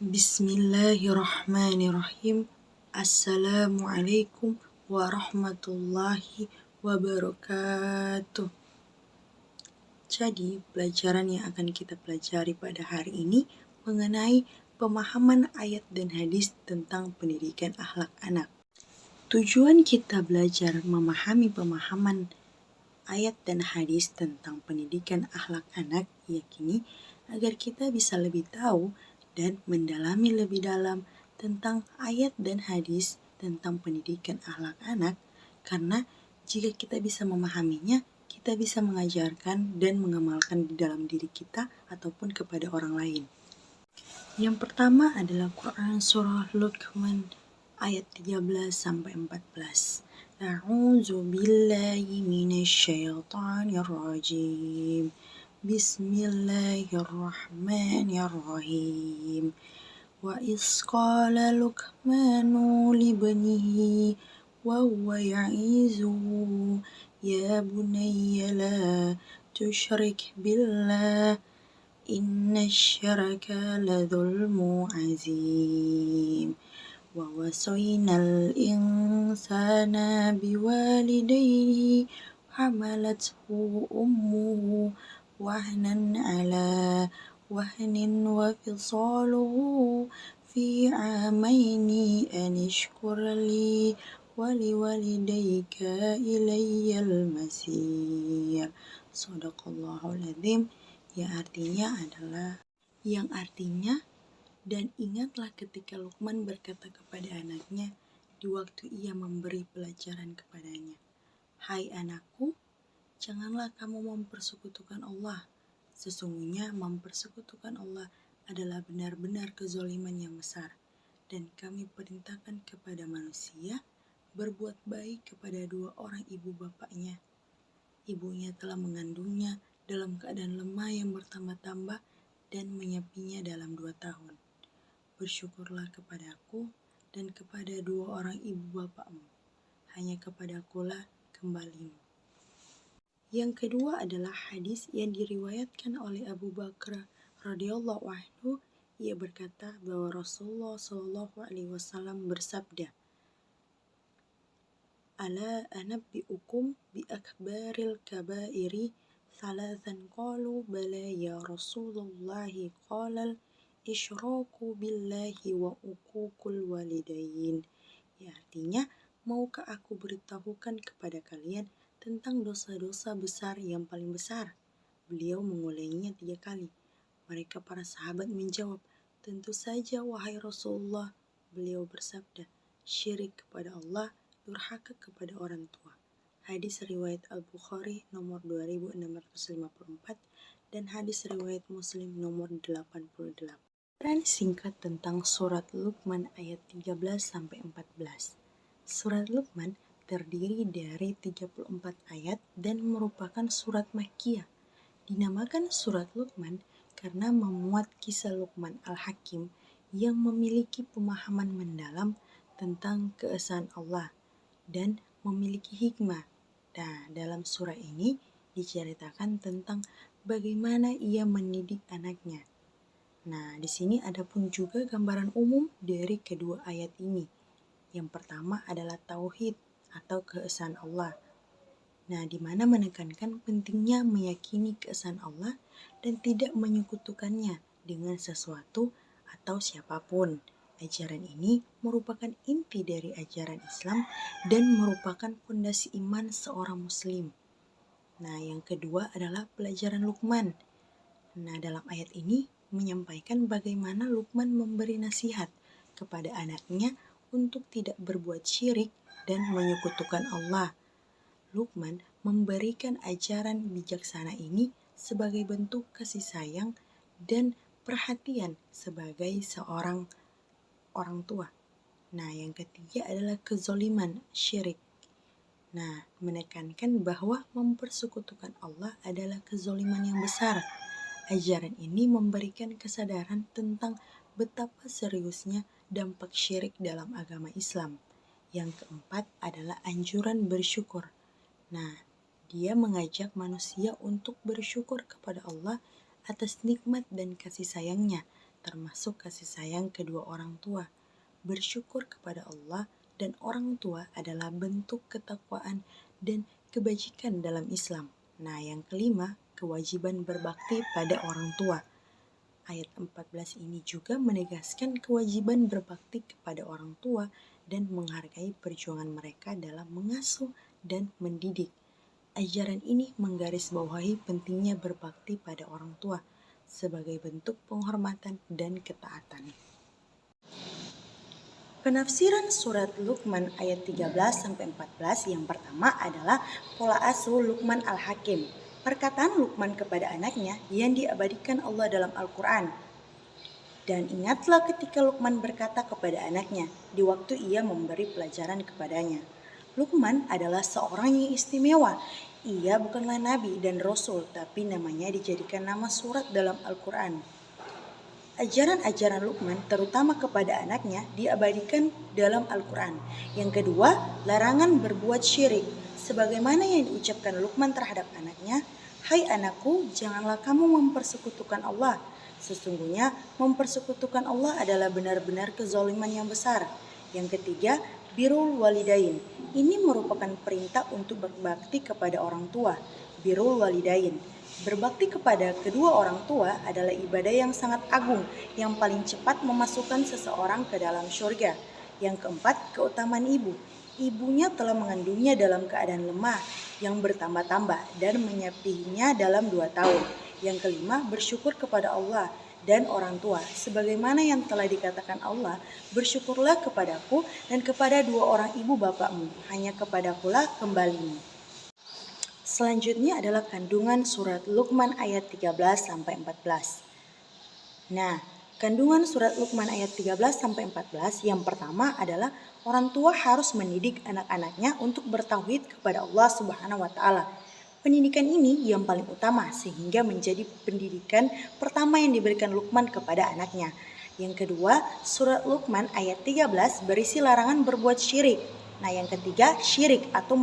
Bismillahirrahmanirrahim. Assalamualaikum warahmatullahi wabarakatuh. Jadi, pelajaran yang akan kita pelajari pada hari ini mengenai pemahaman ayat dan hadis tentang pendidikan akhlak anak. Tujuan kita belajar memahami pemahaman ayat dan hadis tentang pendidikan akhlak anak yakni agar kita bisa lebih tahu dan mendalami lebih dalam tentang ayat dan hadis tentang pendidikan akhlak anak, karena jika kita bisa memahaminya, kita bisa mengajarkan dan mengamalkan di dalam diri kita ataupun kepada orang lain. Yang pertama adalah Quran Surah Luqman ayat 13-14. A'udzu billahi minasyaitonir rajim. Bismillahirrahmanirrahim. Wa iz qala Luqmanu libnihi wa huwa ya'izuhu ya bunayya la tusyrik billah inna syirka ladzulmu azim. Wa wasainal insana biwalidayhi hamalathu ummuhu wahnan ala wahnin wa fisaluhu fi amaini anishkur li wa liwalidayka ilayyal masir. Shadaqallahul adzim. Yang artinya dan ingatlah ketika Luqman berkata kepada anaknya di waktu ia memberi pelajaran kepadanya, "Hai anakku, janganlah kamu mempersekutukan Allah. Sesungguhnya mempersekutukan Allah adalah benar-benar kezaliman yang besar. Dan kami perintahkan kepada manusia berbuat baik kepada dua orang ibu bapaknya. Ibunya telah mengandungnya dalam keadaan lemah yang bertambah-tambah dan menyapinya dalam 2 tahun. Bersyukurlah kepadaku dan kepada dua orang ibu bapakmu. Hanya kepadakulah kembalimu." Yang kedua adalah hadis yang diriwayatkan oleh Abu Bakar radhiyallahu anhu. Ia berkata bahwa Rasulullah SAW bersabda, "Ala anabbi'ukum bi akbaril kabairi thalathan qalu bala ya Rasulullah qalal isyraku billahi wa uququl walidain." Ya, artinya, maukah aku beritahukan kepada kalian tentang dosa-dosa besar yang paling besar? Beliau mengulanginya 3 kali. Mereka para sahabat menjawab, "Tentu saja wahai Rasulullah." Beliau bersabda, "Syirik kepada Allah, durhaka kepada orang tua." Hadis riwayat Al-Bukhari nomor 2654 dan hadis riwayat Muslim nomor 88. Peran singkat tentang surat Luqman ayat 13-14. Surat Luqman terdiri dari 34 ayat dan merupakan surat Makkiyah. Dinamakan surat Luqman karena memuat kisah Luqman Al-Hakim yang memiliki pemahaman mendalam tentang keesaan Allah dan memiliki hikmah. Nah, dalam surah ini diceritakan tentang bagaimana ia mendidik anaknya. Nah, di sini ada pun juga gambaran umum dari kedua ayat ini. Yang pertama adalah tauhid atau keesaan Allah. Nah, di mana menekankan pentingnya meyakini keesaan Allah dan tidak menyekutukannya dengan sesuatu atau siapapun. Ajaran ini merupakan inti dari ajaran Islam dan merupakan fondasi iman seorang muslim. Nah, yang kedua adalah pelajaran Luqman. Nah, dalam ayat ini menyampaikan bagaimana Luqman memberi nasihat kepada anaknya untuk tidak berbuat syirik dan menyekutukan Allah. Luqman memberikan ajaran bijaksana ini sebagai bentuk kasih sayang dan perhatian sebagai seorang orang tua. Nah, yang ketiga adalah kezaliman, syirik. Nah, menekankan bahwa mempersekutukan Allah adalah kezaliman yang besar. Ajaran ini memberikan kesadaran tentang betapa seriusnya dampak syirik dalam agama Islam. Yang keempat adalah anjuran bersyukur. Nah, dia mengajak manusia untuk bersyukur kepada Allah atas nikmat dan kasih sayangnya termasuk kasih sayang kedua orang tua. Bersyukur kepada Allah dan orang tua adalah bentuk ketakwaan dan kebajikan dalam Islam. Nah, yang kelima, kewajiban berbakti pada orang tua. Ayat 14 ini juga menegaskan kewajiban berbakti kepada orang tua dan menghargai perjuangan mereka dalam mengasuh dan mendidik. Ajaran ini menggarisbawahi pentingnya berbakti pada orang tua sebagai bentuk penghormatan dan ketaatan. Penafsiran surat Luqman ayat 13-14 yang pertama adalah pola asuh Luqman Al-Hakim. Perkataan Luqman kepada anaknya yang diabadikan Allah dalam Al-Quran. Dan ingatlah ketika Luqman berkata kepada anaknya di waktu ia memberi pelajaran kepadanya. Luqman adalah seorang yang istimewa. Ia bukanlah nabi dan rasul, tapi namanya dijadikan nama surat dalam Al-Quran. Ajaran-ajaran Luqman terutama kepada anaknya diabadikan dalam Al-Quran. Yang kedua, larangan berbuat syirik. Sebagaimana yang diucapkan Luqman terhadap anaknya, "Hai anakku, janganlah kamu mempersekutukan Allah. Sesungguhnya mempersekutukan Allah adalah benar-benar kezaliman yang besar." Yang ketiga, birrul walidain. Ini merupakan perintah untuk berbakti kepada orang tua. Birrul walidain. Berbakti kepada kedua orang tua adalah ibadah yang sangat agung yang paling cepat memasukkan seseorang ke dalam surga. Yang keempat, keutamaan ibu. Ibunya telah mengandungnya dalam keadaan lemah yang bertambah-tambah dan menyapihinya dalam 2 tahun. Yang kelima, bersyukur kepada Allah dan orang tua. Sebagaimana yang telah dikatakan Allah, bersyukurlah kepadaku dan kepada 2 orang ibu bapakmu, hanya kepadakulah kembalimu. Selanjutnya adalah kandungan surat Luqman ayat 13-14. Nah, kandungan surat Luqman ayat 13-14 yang pertama adalah orang tua harus mendidik anak-anaknya untuk bertauhid kepada Allah Subhanahu wa taala. Pendidikan ini yang paling utama sehingga menjadi pendidikan pertama yang diberikan Luqman kepada anaknya. Yang kedua, surat Luqman ayat 13 berisi larangan berbuat syirik. Nah, yang ketiga, syirik atau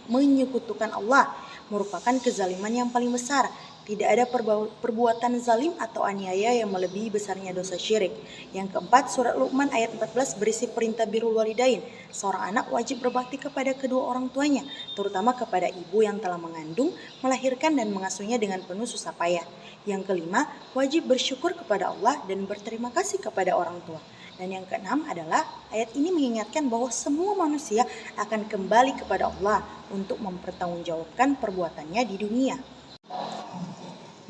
menyekutukan Allah merupakan kezaliman yang paling besar. Tidak ada perbuatan zalim atau aniaya yang melebihi besarnya dosa syirik. Yang keempat, surat Luqman ayat 14 berisi perintah birrul walidain. Seorang anak wajib berbakti kepada kedua orang tuanya, terutama kepada ibu yang telah mengandung, melahirkan dan mengasuhnya dengan penuh susah payah. Yang kelima, wajib bersyukur kepada Allah dan berterima kasih kepada orang tua. Dan yang keenam adalah ayat ini mengingatkan bahwa semua manusia akan kembali kepada Allah untuk mempertanggungjawabkan perbuatannya di dunia.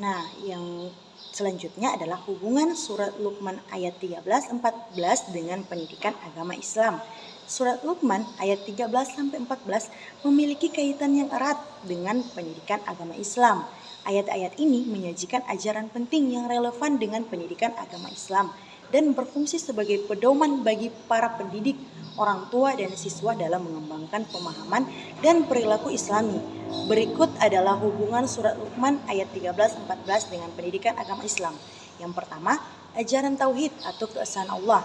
Nah, yang selanjutnya adalah hubungan surat Luqman ayat 13-14 dengan pendidikan agama Islam. Surat Luqman ayat 13-14 memiliki kaitan yang erat dengan pendidikan agama Islam. Ayat-ayat ini menyajikan ajaran penting yang relevan dengan pendidikan agama Islam dan berfungsi sebagai pedoman bagi para pendidik, orang tua dan siswa dalam mengembangkan pemahaman dan perilaku Islami. Berikut adalah hubungan surat Luqman ayat 13-14 dengan pendidikan agama Islam. Yang pertama, ajaran tauhid atau keesaan Allah.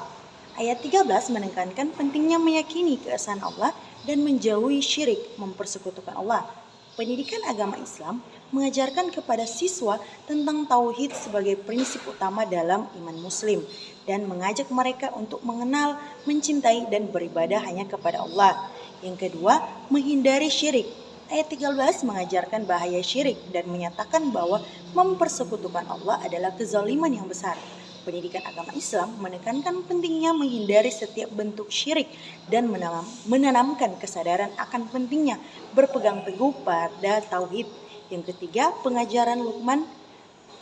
Ayat 13 menekankan pentingnya meyakini keesaan Allah dan menjauhi syirik, mempersekutukan Allah. Pendidikan agama Islam mengajarkan kepada siswa tentang tauhid sebagai prinsip utama dalam iman muslim dan mengajak mereka untuk mengenal, mencintai dan beribadah hanya kepada Allah. Yang kedua, menghindari syirik. Ayat 13 mengajarkan bahaya syirik dan menyatakan bahwa mempersekutukan Allah adalah kezaliman yang besar. Pendidikan agama Islam menekankan pentingnya menghindari setiap bentuk syirik dan menanamkan kesadaran akan pentingnya berpegang teguh pada tauhid. Yang ketiga, pengajaran Luqman.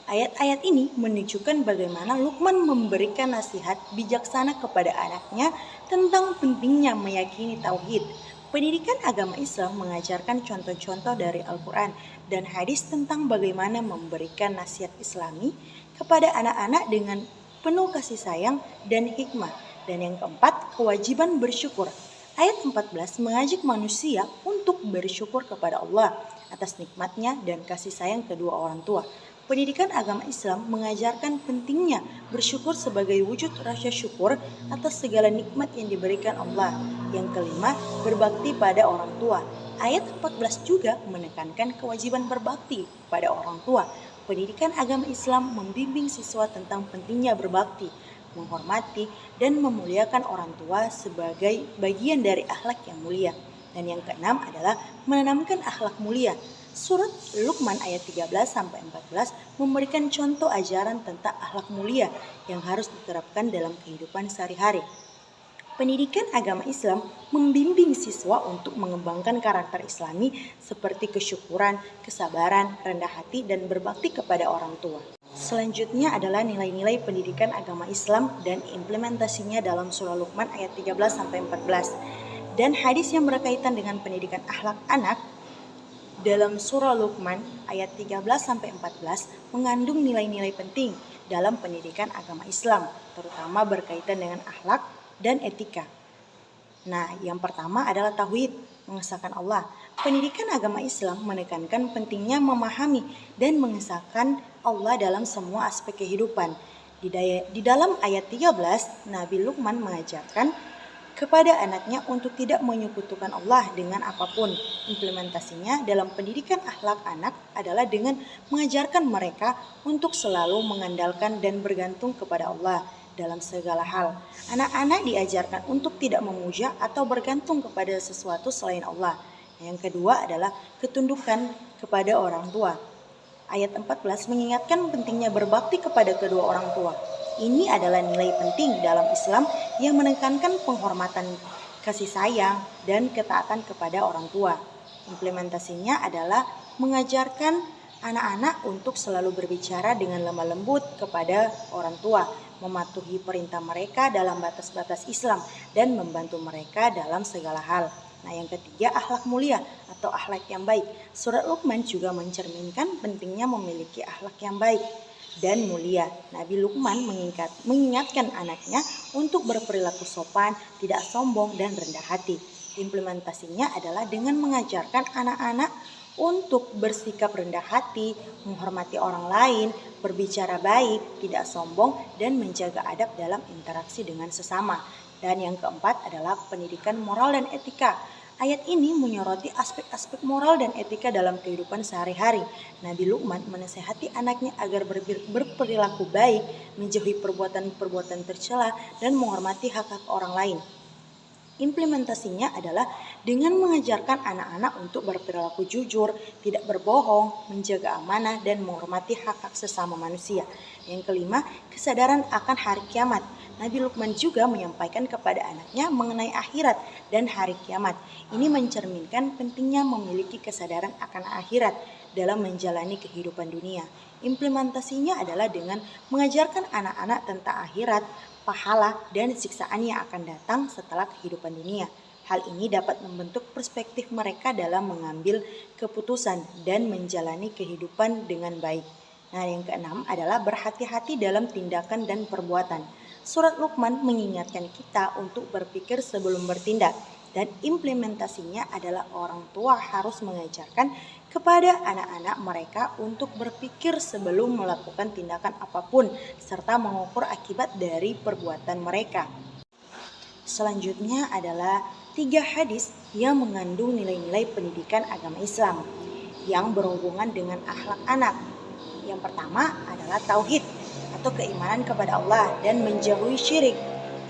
Ayat-ayat ini menunjukkan bagaimana Luqman memberikan nasihat bijaksana kepada anaknya tentang pentingnya meyakini tauhid. Pendidikan agama Islam mengajarkan contoh-contoh dari Al-Quran dan hadis tentang bagaimana memberikan nasihat Islami kepada anak-anak dengan penuh kasih sayang dan hikmah. Dan yang keempat, kewajiban bersyukur. Ayat 14 mengajak manusia untuk bersyukur kepada Allah atas nikmatnya dan kasih sayang kedua orang tua. Pendidikan agama Islam mengajarkan pentingnya bersyukur sebagai wujud rasa syukur atas segala nikmat yang diberikan Allah. Yang kelima, berbakti pada orang tua. Ayat 14 juga menekankan kewajiban berbakti pada orang tua. Pendidikan agama Islam membimbing siswa tentang pentingnya berbakti, menghormati, dan memuliakan orang tua sebagai bagian dari akhlak yang mulia. Dan yang keenam adalah menanamkan akhlak mulia. Surat Luqman ayat 13-14 memberikan contoh ajaran tentang akhlak mulia yang harus diterapkan dalam kehidupan sehari-hari. Pendidikan agama Islam membimbing siswa untuk mengembangkan karakter Islami seperti kesyukuran, kesabaran, rendah hati, dan berbakti kepada orang tua. Selanjutnya adalah nilai-nilai pendidikan agama Islam dan implementasinya dalam surah Luqman ayat 13-14. Dan hadis yang berkaitan dengan pendidikan akhlak anak dalam surah Luqman ayat 13-14 mengandung nilai-nilai penting dalam pendidikan agama Islam, terutama berkaitan dengan akhlak dan etika. Nah, yang pertama adalah tauhid, mengesahkan Allah. Pendidikan agama Islam menekankan pentingnya memahami dan mengesahkan Allah dalam semua aspek kehidupan. Di dalam ayat 13, Nabi Luqman mengajarkan kepada anaknya untuk tidak menyekutukan Allah dengan apapun. Implementasinya dalam pendidikan akhlak anak adalah dengan mengajarkan mereka untuk selalu mengandalkan dan bergantung kepada Allah dalam segala hal. Anak-anak diajarkan untuk tidak memuja atau bergantung kepada sesuatu selain Allah. Yang kedua adalah ketundukan kepada orang tua. Ayat 14 mengingatkan pentingnya berbakti kepada kedua orang tua. Ini adalah nilai penting dalam Islam yang menekankan penghormatan, kasih sayang, dan ketaatan kepada orang tua. Implementasinya adalah mengajarkan anak-anak untuk selalu berbicara dengan lemah lembut kepada orang tua, mematuhi perintah mereka dalam batas-batas Islam, dan membantu mereka dalam segala hal. Nah, yang ketiga, akhlak mulia atau akhlak yang baik. Surat Luqman juga mencerminkan pentingnya memiliki akhlak yang baik dan mulia. Nabi Luqman mengingatkan anaknya untuk berperilaku sopan, tidak sombong, dan rendah hati. Implementasinya adalah dengan mengajarkan anak-anak untuk bersikap rendah hati, menghormati orang lain, berbicara baik, tidak sombong, dan menjaga adab dalam interaksi dengan sesama. Dan yang keempat adalah pendidikan moral dan etika. Ayat ini menyoroti aspek-aspek moral dan etika dalam kehidupan sehari-hari. Nabi Luqman menasihati anaknya agar berperilaku baik, menjauhi perbuatan-perbuatan tercela, dan menghormati hak-hak orang lain. Implementasinya adalah dengan mengajarkan anak-anak untuk berperilaku jujur, tidak berbohong, menjaga amanah, dan menghormati hak-hak sesama manusia. Yang kelima, kesadaran akan hari kiamat. Nabi Luqman juga menyampaikan kepada anaknya mengenai akhirat dan hari kiamat. Ini mencerminkan pentingnya memiliki kesadaran akan akhirat dalam menjalani kehidupan dunia. Implementasinya adalah dengan mengajarkan anak-anak tentang akhirat, pahala, dan siksaan yang akan datang setelah kehidupan dunia. Hal ini dapat membentuk perspektif mereka dalam mengambil keputusan dan menjalani kehidupan dengan baik. Nah, yang keenam adalah berhati-hati dalam tindakan dan perbuatan. Surat Luqman mengingatkan kita untuk berpikir sebelum bertindak, dan implementasinya adalah orang tua harus mengajarkan kepada anak-anak mereka untuk berpikir sebelum melakukan tindakan apapun serta mengukur akibat dari perbuatan mereka. Selanjutnya adalah 3 hadis yang mengandung nilai-nilai pendidikan agama Islam yang berhubungan dengan akhlak anak. Yang pertama adalah tauhid atau keimanan kepada Allah dan menjauhi syirik.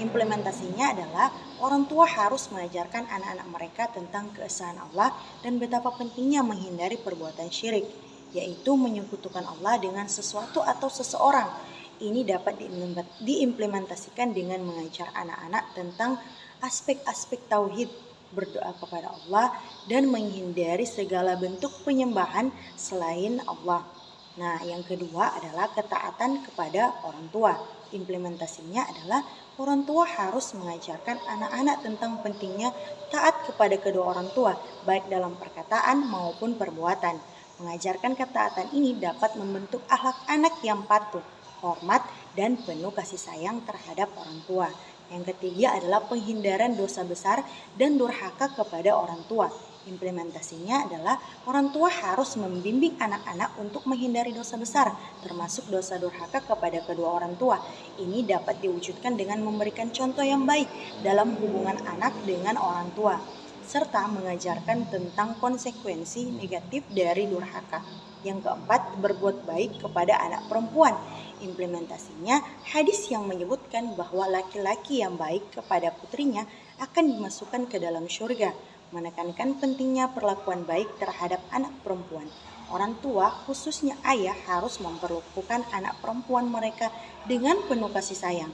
Implementasinya adalah orang tua harus mengajarkan anak-anak mereka tentang keesaan Allah dan betapa pentingnya menghindari perbuatan syirik, yaitu menyekutukan Allah dengan sesuatu atau seseorang. Ini dapat diimplementasikan dengan mengajar anak-anak tentang aspek-aspek tauhid, berdoa kepada Allah, dan menghindari segala bentuk penyembahan selain Allah. Nah, yang kedua adalah ketaatan kepada orang tua. Implementasinya adalah orang tua harus mengajarkan anak-anak tentang pentingnya taat kepada kedua orang tua, baik dalam perkataan maupun perbuatan. Mengajarkan ketaatan ini dapat membentuk akhlak anak yang patuh, hormat, dan penuh kasih sayang terhadap orang tua. Yang ketiga adalah penghindaran dosa besar dan durhaka kepada orang tua. Implementasinya adalah orang tua harus membimbing anak-anak untuk menghindari dosa besar, termasuk dosa durhaka kepada kedua orang tua. Ini dapat diwujudkan dengan memberikan contoh yang baik dalam hubungan anak dengan orang tua. serta mengajarkan tentang konsekuensi negatif dari durhaka. Yang keempat, berbuat baik kepada anak perempuan. Implementasinya, hadis yang menyebutkan bahwa laki-laki yang baik kepada putrinya akan dimasukkan ke dalam surga, menekankan pentingnya perlakuan baik terhadap anak perempuan. Orang tua, khususnya ayah, harus memperlakukan anak perempuan mereka dengan penuh kasih sayang,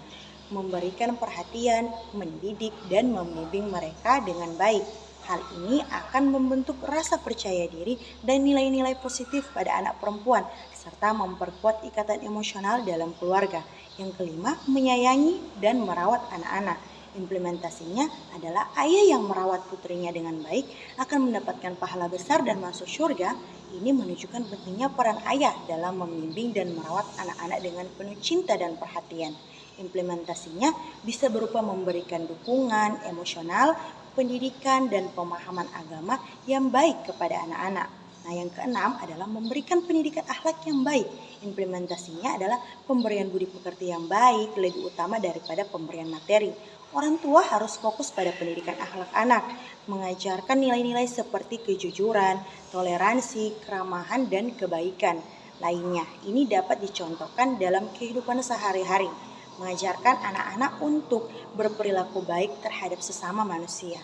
memberikan perhatian, mendidik, dan membimbing mereka dengan baik. Hal ini akan membentuk rasa percaya diri dan nilai-nilai positif pada anak perempuan, serta memperkuat ikatan emosional dalam keluarga. Yang kelima, menyayangi dan merawat anak-anak. Implementasinya adalah ayah yang merawat putrinya dengan baik akan mendapatkan pahala besar dan masuk surga. Ini menunjukkan pentingnya peran ayah dalam membimbing dan merawat anak-anak dengan penuh cinta dan perhatian. Implementasinya bisa berupa memberikan dukungan emosional, pendidikan, dan pemahaman agama yang baik kepada anak-anak. Nah, yang keenam adalah memberikan pendidikan akhlak yang baik. Implementasinya adalah pemberian budi pekerti yang baik lebih utama daripada pemberian materi. Orang tua harus fokus pada pendidikan akhlak anak, mengajarkan nilai-nilai seperti kejujuran, toleransi, keramahan, dan kebaikan lainnya. Ini dapat dicontohkan dalam kehidupan sehari-hari, mengajarkan anak-anak untuk berperilaku baik terhadap sesama manusia.